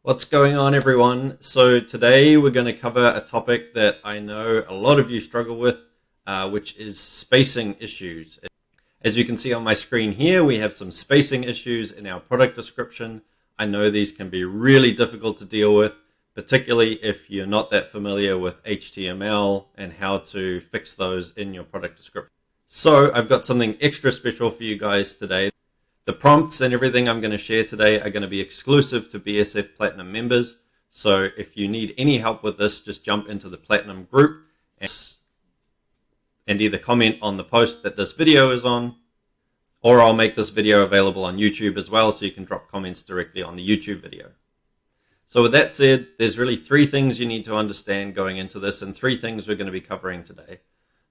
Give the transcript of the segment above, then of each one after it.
What's going on, everyone? So today we're going to cover a topic that I know a lot of you struggle with, which is spacing issues. As you can see on my screen here, we have some spacing issues in our product description. I know these can be really difficult to deal with, particularly if you're not that familiar with HTML and how to fix those in your product description. So I've got something extra special for you guys today. The prompts and everything I'm going to share today are going to be exclusive to BSF Platinum members. So if you need any help with this, just jump into the Platinum group and either comment on the post that this video is on, or I'll make this video available on YouTube as well, so you can drop comments directly on the YouTube video. So with that said, there's really three things you need to understand going into this, and three things we're going to be covering today.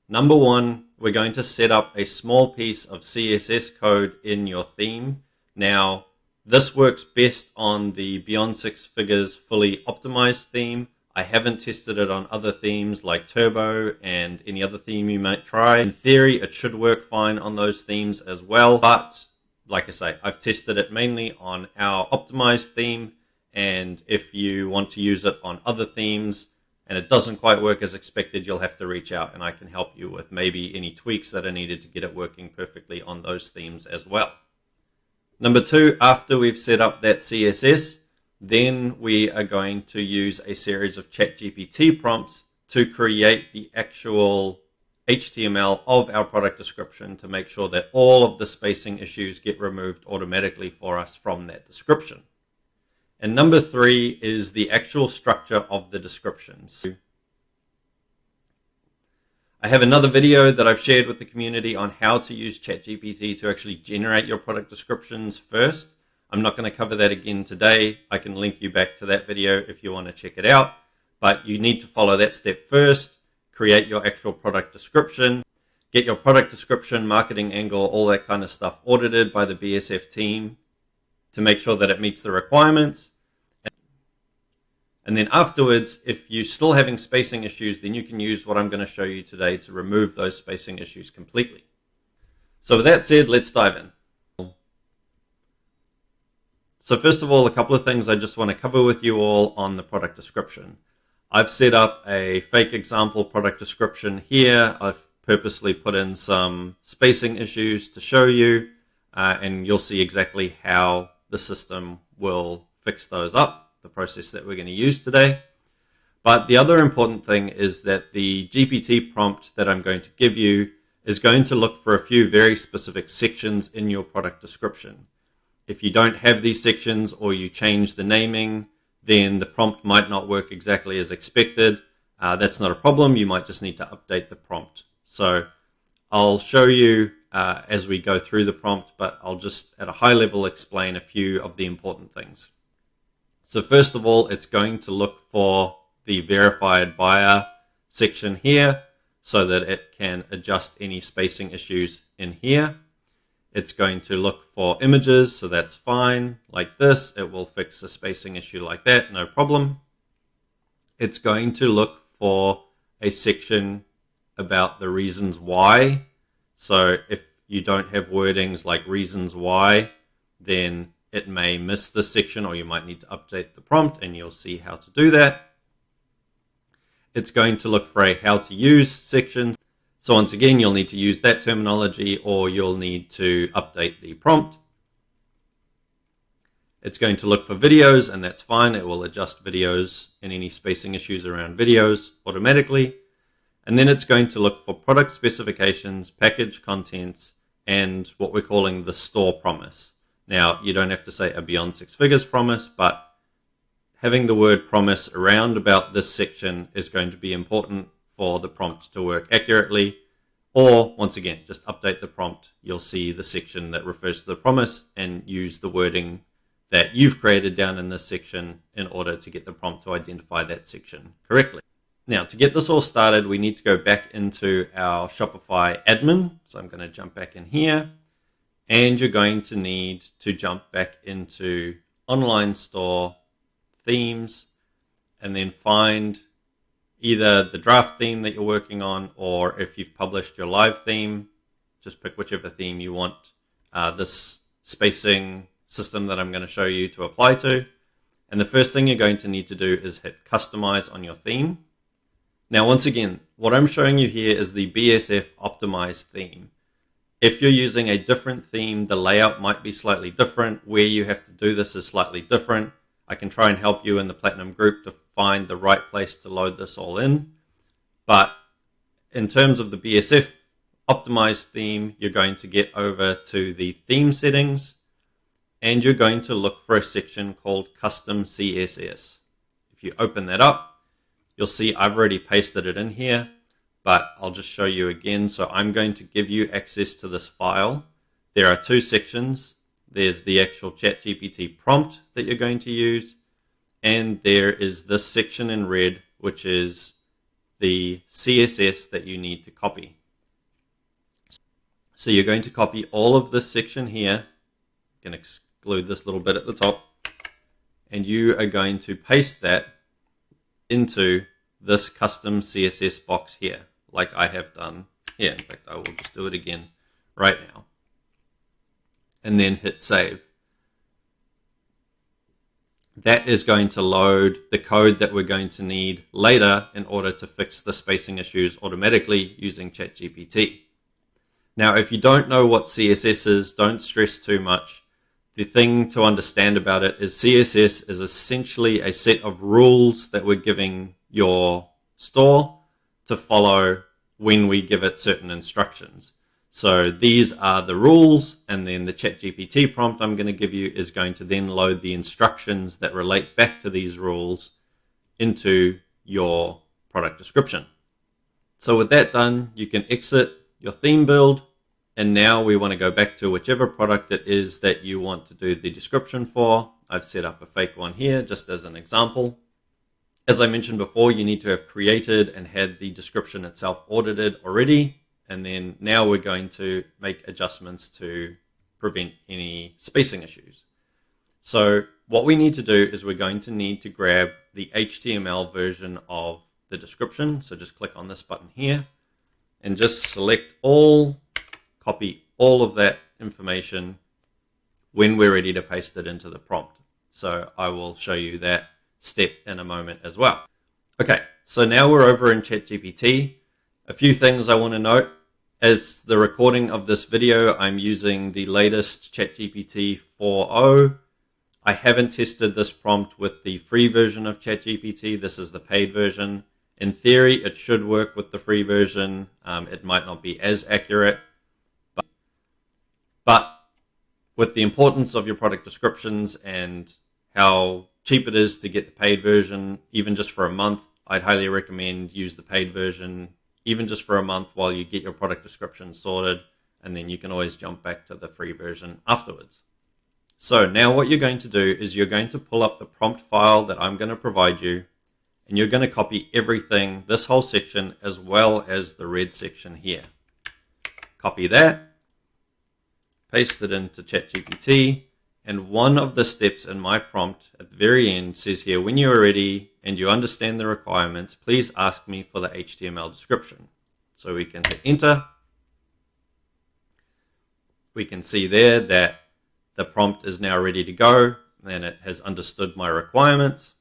Number one, we're going to set up a small piece of CSS code in your theme. Now, this works best on the Beyond Six Figures fully optimized theme. I haven't tested it on other themes like Turbo and any other theme you might try. In theory, it should work fine on those themes as well. But like I say, I've tested it mainly on our optimized theme. And if you want to use it on other themes, and it doesn't quite work as expected, you'll have to reach out and I can help you with maybe any tweaks that are needed to get it working perfectly on those themes as well. Number two, after we've set up that CSS, then we are going to use a series of ChatGPT prompts to create the actual HTML of our product description to make sure that all of the spacing issues get removed automatically for us from that description. And number three is the actual structure of the descriptions. I have another video that I've shared with the community on how to use ChatGPT to actually generate your product descriptions first. I'm not going to cover that again today. I can link you back to that video if you want to check it out. But you need to follow that step first, create your actual product description, get your product description, marketing angle, all that kind of stuff audited by the BSF team to make sure that it meets the requirements. And then afterwards, if you're still having spacing issues, then you can use what I'm going to show you today to remove those spacing issues completely. So with that said, let's dive in. So first of all, a couple of things I just want to cover with you all on the product description. I've set up a fake example product description here. I've purposely put in some spacing issues to show you, and you'll see exactly how the system will fix those up, the process that we're going to use today. But the other important thing is that the GPT prompt that I'm going to give you is going to look for a few very specific sections in your product description. If you don't have these sections or you change the naming, then the prompt might not work exactly as expected. That's not a problem. You might just need to update the prompt. So I'll show you as we go through the prompt, but I'll just at a high level explain a few of the important things. So first of all, it's going to look for the verified buyer section here so that it can adjust any spacing issues in here. It's going to look for images, so that's fine. Like this, it will fix a spacing issue like that, no problem. It's going to look for a section about the reasons why. So if you don't have wordings like reasons why, then it may miss this section, or you might need to update the prompt, and you'll see how to do that. It's going to look for a how to use section. So once again, you'll need to use that terminology, or you'll need to update the prompt. It's going to look for videos, and that's fine. It will adjust videos and any spacing issues around videos automatically. And then it's going to look for product specifications, package contents, and what we're calling the store promise. Now, you don't have to say a Beyond Six Figures promise, but having the word promise around about this section is going to be important for the prompt to work accurately. Or, once again, just update the prompt. You'll see the section that refers to the promise and use the wording that you've created down in this section in order to get the prompt to identify that section correctly. Now, to get this all started, we need to go back into our Shopify admin. So I'm going to jump back in here. And you're going to need to jump back into online store themes and then find either the draft theme that you're working on, or if you've published your live theme, just pick whichever theme you want this spacing system that I'm going to show you to apply to. And the first thing you're going to need to do is hit Customize on your theme. Now, once again, what I'm showing you here is the BSF optimized theme. If you're using a different theme, the layout might be slightly different. Where you have to do this is slightly different. I can try and help you in the Platinum group to find the right place to load this all in. But in terms of the BSF optimized theme, you're going to get over to the theme settings, and you're going to look for a section called Custom CSS. If you open that up, you'll see I've already pasted it in here, but I'll just show you again. So I'm going to give you access to this file. There are two sections. There's the actual ChatGPT prompt that you're going to use, and there is this section in red, which is the CSS that you need to copy. So you're going to copy all of this section here. You can exclude this little bit at the top, and you are going to paste that into this custom CSS box here, like I have done here. In fact, I will just do it again right now, and then hit save. That is going to load the code that we're going to need later in order to fix the spacing issues automatically using ChatGPT. Now, if you don't know what CSS is, don't stress too much. The thing to understand about it is CSS is essentially a set of rules that we're giving your store to follow when we give it certain instructions. So these are the rules, and then the ChatGPT prompt I'm going to give you is going to then load the instructions that relate back to these rules into your product description. So with that done, you can exit your theme build, and now we want to go back to whichever product it is that you want to do the description for. I've set up a fake one here just as an example. As I mentioned before, you need to have created and had the description itself audited already. And then now we're going to make adjustments to prevent any spacing issues. So what we need to do is we're going to need to grab the HTML version of the description. So just click on this button here and just select all, copy all of that information when we're ready to paste it into the prompt. So I will show you that step in a moment as well. Okay, so now we're over in ChatGPT. A few things I want to note. As the recording of this video, I'm using the latest ChatGPT 4.0. I haven't tested this prompt with the free version of ChatGPT. This is the paid version. In theory, it should work with the free version. It might not be as accurate. But with the importance of your product descriptions and how cheap it is to get the paid version, even just for a month, I'd highly recommend use the paid version, even just for a month while you get your product description sorted, and then you can always jump back to the free version afterwards. So now what you're going to do is you're going to pull up the prompt file that I'm going to provide you, and you're going to copy everything, this whole section, as well as the red section here. Copy that, paste it into ChatGPT, and one of the steps in my prompt at the very end says here, when you are ready and you understand the requirements, please ask me for the HTML description. So we can hit enter. We can see there that the prompt is now ready to go and it has understood my requirements.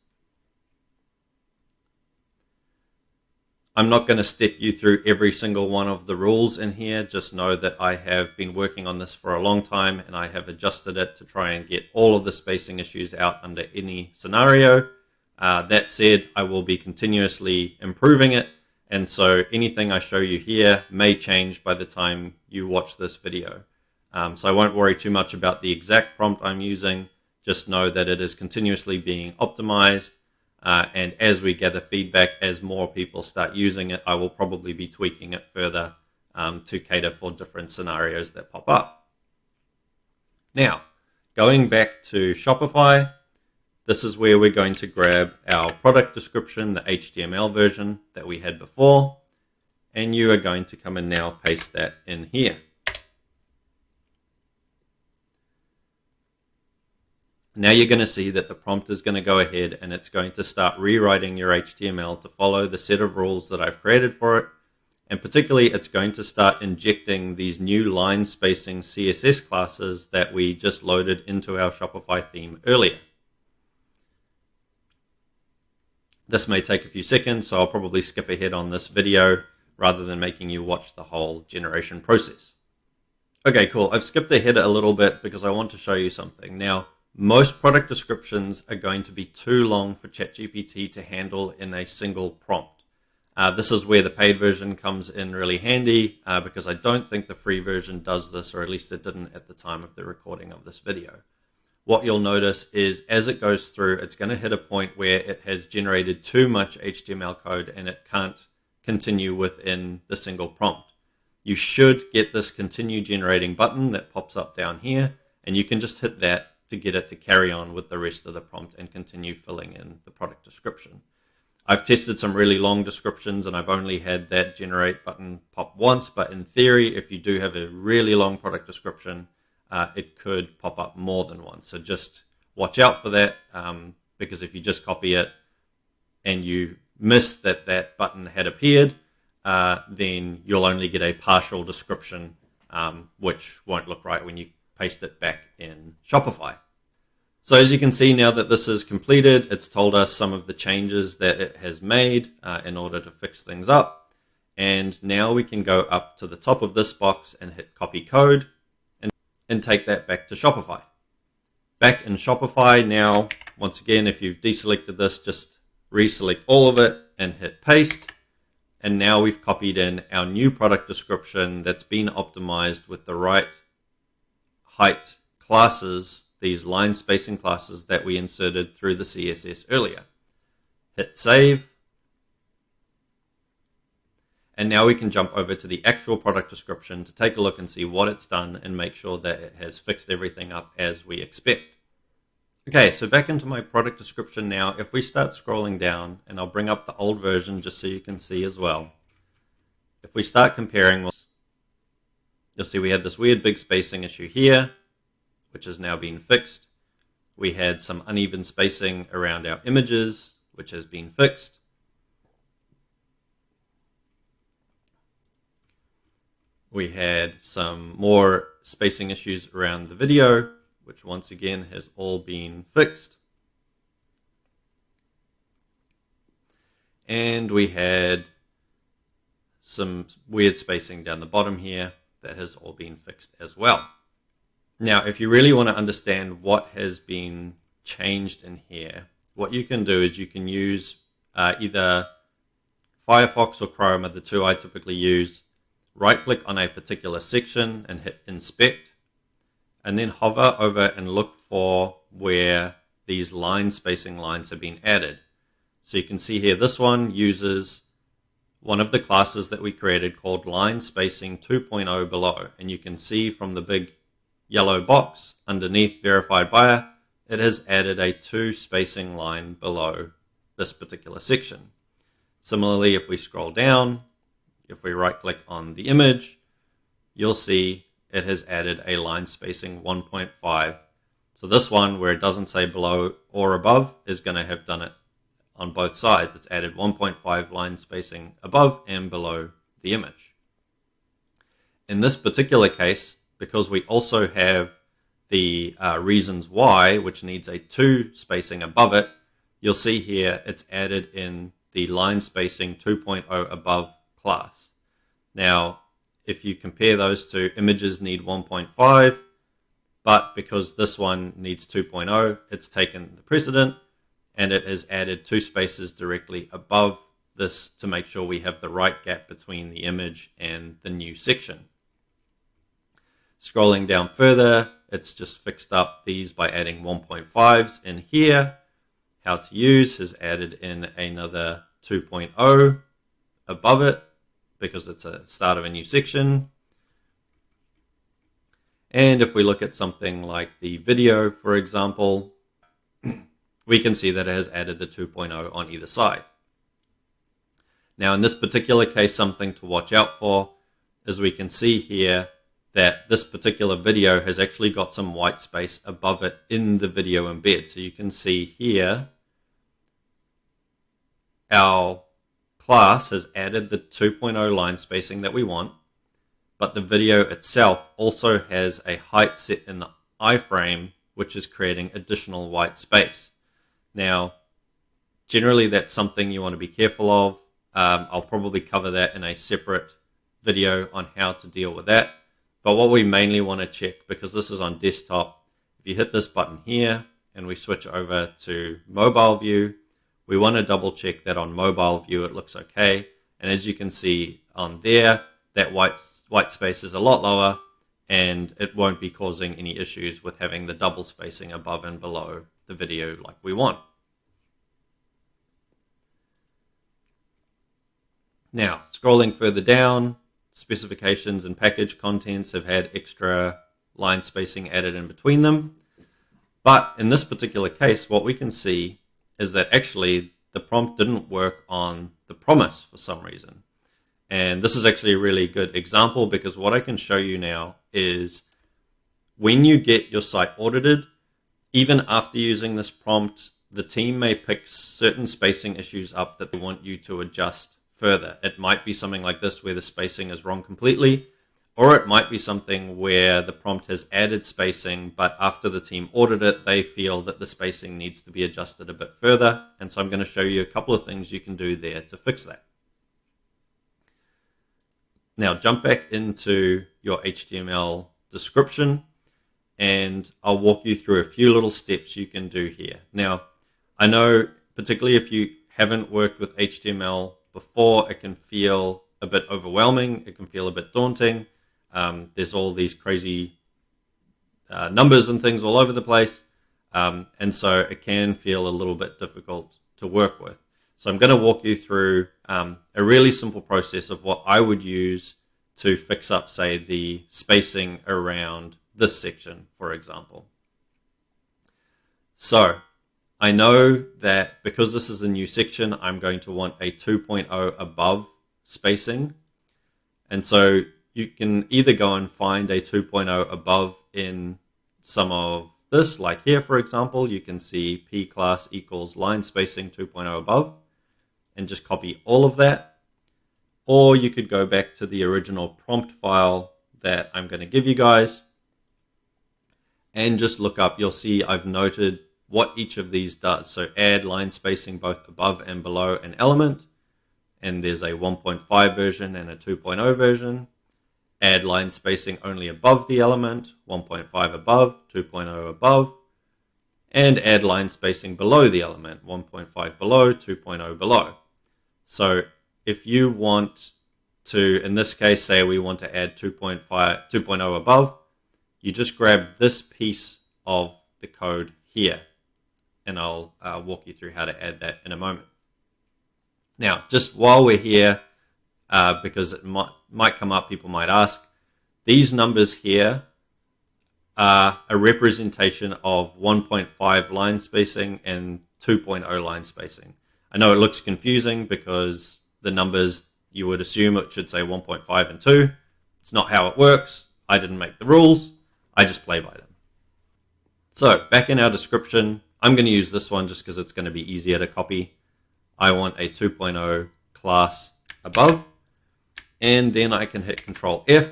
I'm not going to step you through every single one of the rules in here. Just know that I have been working on this for a long time and I have adjusted it to try and get all of the spacing issues out under any scenario. That said, I will be continuously improving it. And so anything I show you here may change by the time you watch this video. So I won't worry too much about the exact prompt I'm using. Just know that it is continuously being optimized. And as we gather feedback, as more people start using it, I will probably be tweaking it further to cater for different scenarios that pop up. Now, going back to Shopify, this is where we're going to grab our product description, the HTML version that we had before, and you are going to come and now paste that in here. Now you're going to see that the prompt is going to go ahead and it's going to start rewriting your HTML to follow the set of rules that I've created for it. And particularly, it's going to start injecting these new line spacing CSS classes that we just loaded into our Shopify theme earlier. This may take a few seconds, so I'll probably skip ahead on this video rather than making you watch the whole generation process. Okay, cool. I've skipped ahead a little bit because I want to show you something. Now, most product descriptions are going to be too long for ChatGPT to handle in a single prompt. This is where the paid version comes in really handy because I don't think the free version does this, or at least it didn't at the time of the recording of this video. What you'll notice is as it goes through, it's going to hit a point where it has generated too much HTML code and it can't continue within the single prompt. You should get this continue generating button that pops up down here, and you can just hit that to get it to carry on with the rest of the prompt and continue filling in the product description. I've tested some really long descriptions and I've only had that generate button pop once, but in theory, if you do have a really long product description, it could pop up more than once. So just watch out for that, because if you just copy it and you miss that that button had appeared, then you'll only get a partial description, which won't look right when you paste it back in Shopify. So as you can see, now that this is completed, it's told us some of the changes that it has made in order to fix things up. And now we can go up to the top of this box and hit copy code and take that back to Shopify. Back in Shopify now, once again, if you've deselected this, just reselect all of it and hit paste. And now we've copied in our new product description that's been optimized with the right height classes, these line spacing classes that we inserted through the CSS earlier. Hit save. And now we can jump over to the actual product description to take a look and see what it's done and make sure that it has fixed everything up as we expect. Okay, so back into my product description now. If we start scrolling down, and I'll bring up the old version just so you can see as well. If we start comparing, you'll see we had this weird big spacing issue here, which has now been fixed. We had some uneven spacing around our images, which has been fixed. We had some more spacing issues around the video, which once again has all been fixed. And we had some weird spacing down the bottom here that has all been fixed as well. Now, if you really want to understand what has been changed in here, what you can do is you can use either Firefox or Chrome are the two I typically use. Right-click on a particular section and hit Inspect, and then hover over and look for where these line spacing lines have been added. So you can see here, this one uses one of the classes that we created called Line Spacing 2.0 below, and you can see from the big yellow box underneath verified buyer, it has added a 2 spacing line below this particular section. Similarly, if we scroll down, if we right click on the image, you'll see it has added a line spacing 1.5. So this one, where it doesn't say below or above, is going to have done it on both sides. It's added 1.5 line spacing above and below the image. In this particular case, because we also have the reasons why, which needs a 2 spacing above it, you'll see here it's added in the line spacing 2.0 above class. Now, if you compare those two, images need 1.5, but because this one needs 2.0, it's taken the precedent and it has added 2 spaces directly above this to make sure we have the right gap between the image and the new section. Scrolling down further, it's just fixed up these by adding 1.5s in here. How to use has added in another 2.0 above it because it's a start of a new section. And if we look at something like the video, for example, we can see that it has added the 2.0 on either side. Now, in this particular case, something to watch out for is we can see here that this particular video has actually got some white space above it in the video embed. So you can see here, our class has added the 2.0 line spacing that we want, but the video itself also has a height set in the iframe, which is creating additional white space. Now, Generally, that's something you want to be careful of. I'll probably cover that in a separate video on how to deal with that. But what we mainly want to check, because this is on desktop, if you hit this button here and we switch over to mobile view, we want to double check that on mobile view it looks okay. And as you can see on there, that white space is a lot lower, and it won't be causing any issues with having the double spacing above and below the video like we want. Now, scrolling further down, specifications and package contents have had extra line spacing added in between them. But in this particular case, what we can see is that actually the prompt didn't work on the promise for some reason. And this is actually a really good example, because what I can show you now is when you get your site audited, even after using this prompt, the team may pick certain spacing issues up that they want you to adjust further. It might be something like this where the spacing is wrong completely, or it might be something where the prompt has added spacing, but after the team audit it, they feel that the spacing needs to be adjusted a bit further. And so I'm going to show you a couple of things you can do there to fix that. Now jump back into your HTML description, and I'll walk you through a few little steps you can do here. Now, I know particularly if you haven't worked with HTML before, it can feel a bit overwhelming. It can feel a bit daunting. There's all these crazy numbers and things all over the place. And so it can feel a little bit difficult to work with. So I'm going to walk you through a really simple process of what I would use to fix up, say, the spacing around this section, for example. So I know that because this is a new section, I'm going to want a 2.0 above spacing. And so you can either go and find a 2.0 above in some of this, like here, for example, you can see p class equals line spacing 2.0 above, and just copy all of that. Or you could go back to the original prompt file that I'm going to give you guys and just look up. You'll see I've noted what each of these does. So add line spacing both above and below an element, and there's a 1.5 version and a 2.0 version. Add line spacing only above the element, 1.5 above, 2.0 above, and add line spacing below the element, 1.5 below, 2.0 below. So if you want to, in this case, say we want to add 2.0 above, you just grab this piece of the code here, and I'll walk you through how to add that in a moment. Now, just while we're here, because it might come up, people might ask, these numbers here are a representation of 1.5 line spacing and 2.0 line spacing. I know it looks confusing because the numbers, you would assume it should say 1.5 and 2. It's not how it works. I didn't make the rules. I just play by them. So back in our description, I'm going to use this one just because it's going to be easier to copy. I want a 2.0 class above, and then I can hit Control F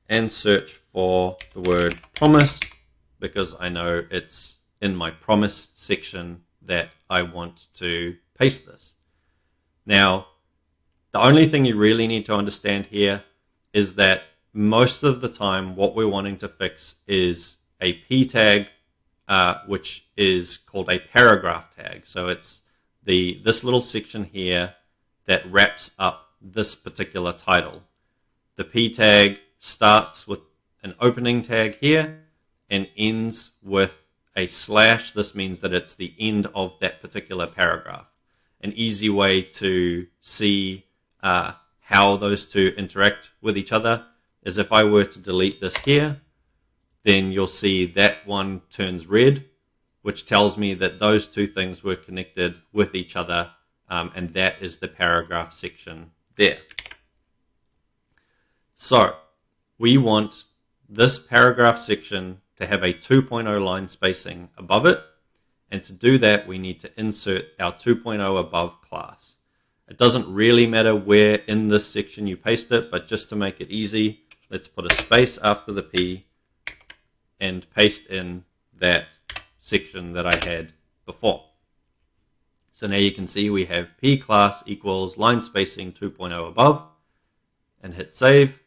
and search for the word promise, because I know it's in my promise section that I want to paste this. Now, the only thing you really need to understand here is that most of the time what we're wanting to fix is a p tag, which is called a paragraph tag. So it's this little section here that wraps up this particular title. The p tag starts with an opening tag here and ends with a slash. This means that it's the end of that particular paragraph. An easy way to see how those two interact with each other is if I were to delete this here, then you'll see that one turns red, which tells me that those two things were connected with each other, and that is the paragraph section there. So we want this paragraph section to have a 2.0 line spacing above it, and to do that we need to insert our 2.0 above class. It doesn't really matter where in this section you paste it, but just to make it easy, let's put a space after the P and paste in that section that I had before. So now you can see we have p class equals line spacing 2.0 above, and hit save.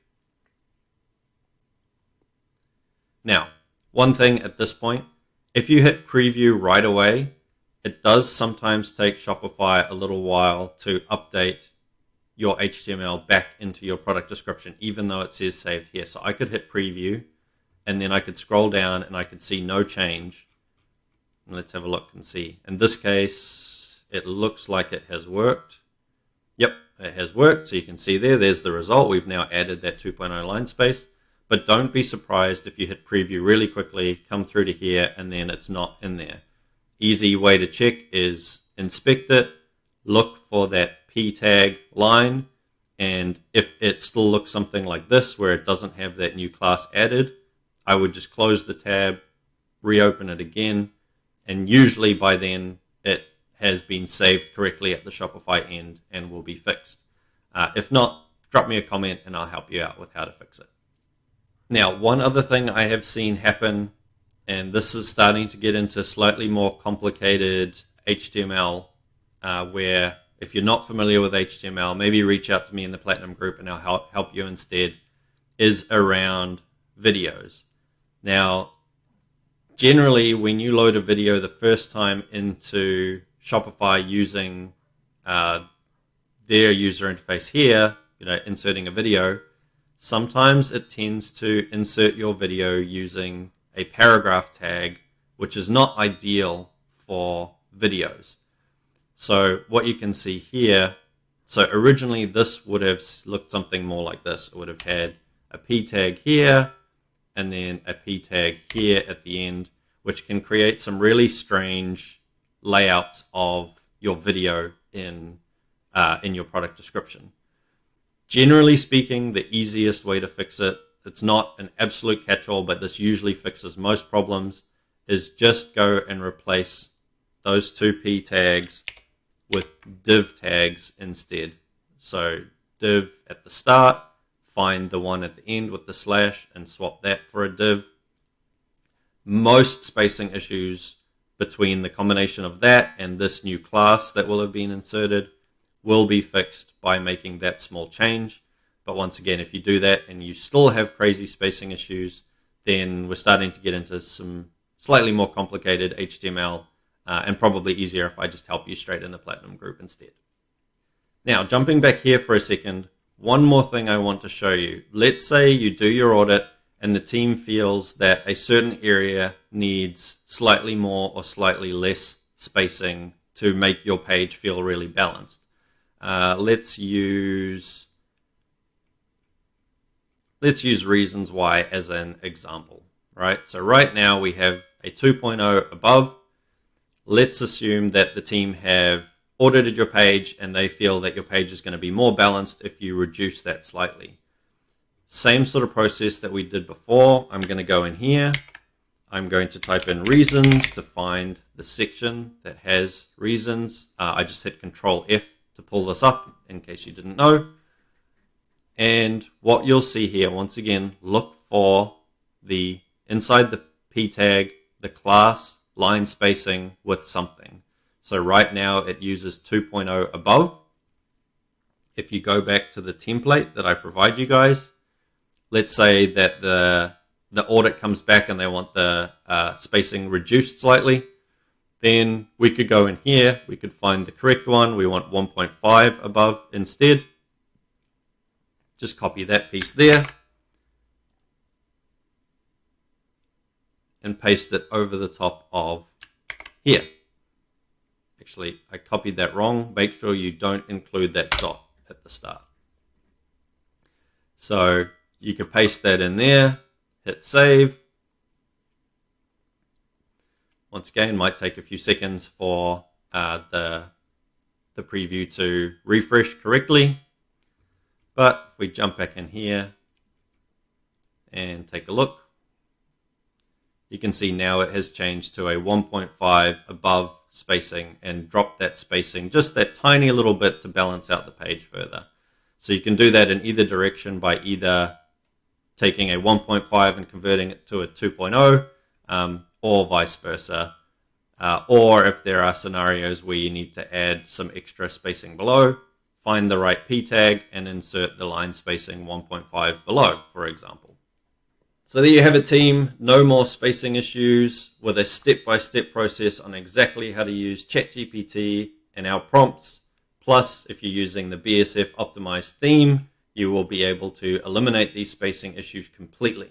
Now, one thing at this point, if you hit preview right away, it does sometimes take Shopify a little while to update your HTML back into your product description, even though it says saved here. So I could hit preview, and then I could scroll down and I could see no change. And let's have a look and see. In this case, it looks like it has worked. Yep, it has worked. So you can see there's the result. We've now added that 2.0 line space. But don't be surprised if you hit preview really quickly, come through to here, and then it's not in there. Easy way to check is inspect it, look for that p tag line, and if it still looks something like this where it doesn't have that new class added, I would just close the tab, reopen it again, and usually by then it has been saved correctly at the Shopify end and will be fixed. If not, drop me a comment and I'll help you out with how to fix it. Now, one other thing I have seen happen, and this is starting to get into slightly more complicated HTML, where if you're not familiar with HTML, maybe reach out to me in the Platinum group and I'll help you instead, is around videos. Now, generally, when you load a video the first time into Shopify using their user interface here, inserting a video, sometimes it tends to insert your video using a paragraph tag, which is not ideal for videos. So what you can see here, so originally this would have looked something more like this. It would have had a p tag here and then a p tag here at the end, which can create some really strange layouts of your video in your product description. Generally speaking, the easiest way to fix it, it's not an absolute catch-all, but this usually fixes most problems, is just go and replace those two p tags with div tags instead. So div at the start, find the one at the end with the slash and swap that for a div. Most spacing issues between the combination of that and this new class that will have been inserted will be fixed by making that small change. But once again, if you do that and you still have crazy spacing issues, then we're starting to get into some slightly more complicated HTML, and probably easier if I just help you straight in the Platinum group instead. Now, jumping back here for a second, one more thing I want to show you. Let's say you do your audit and the team feels that a certain area needs slightly more or slightly less spacing to make your page feel really balanced. Let's use reasons why as an example, right? So right now we have a 2.0 above. Let's assume that the team have audited your page and they feel that your page is going to be more balanced if you reduce that slightly. Same sort of process that we did before. I'm going to go in here. I'm going to type in reasons to find the section that has reasons. I just hit Control F to pull this up in case you didn't know. And what you'll see here, once again, look for the inside the p tag, the class line spacing with something. So right now it uses 2.0 above. If you go back to the template that I provide you guys, let's say that the audit comes back and they want the spacing reduced slightly, then we could go in here, we could find the correct one. We want 1.5 above instead. Just copy that piece there and paste it over the top of here. Actually, I copied that wrong. Make sure you don't include that dot at the start. So you can paste that in there, hit save. Once again, might take a few seconds for the preview to refresh correctly. But if we jump back in here and take a look, you can see now it has changed to a 1.5 above spacing and dropped that spacing just that tiny little bit to balance out the page further. So you can do that in either direction by either taking a 1.5 and converting it to a 2.0 or vice versa. Or if there are scenarios where you need to add some extra spacing below, find the right p tag and insert the line spacing 1.5 below, for example. So there you have it, team. No more spacing issues, with a step-by-step process on exactly how to use ChatGPT and our prompts. Plus, if you're using the BSF optimized theme, you will be able to eliminate these spacing issues completely.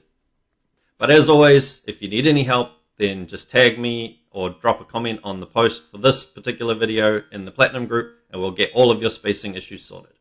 But as always, if you need any help, then just tag me or drop a comment on the post for this particular video in the Platinum group, and we'll get all of your spacing issues sorted.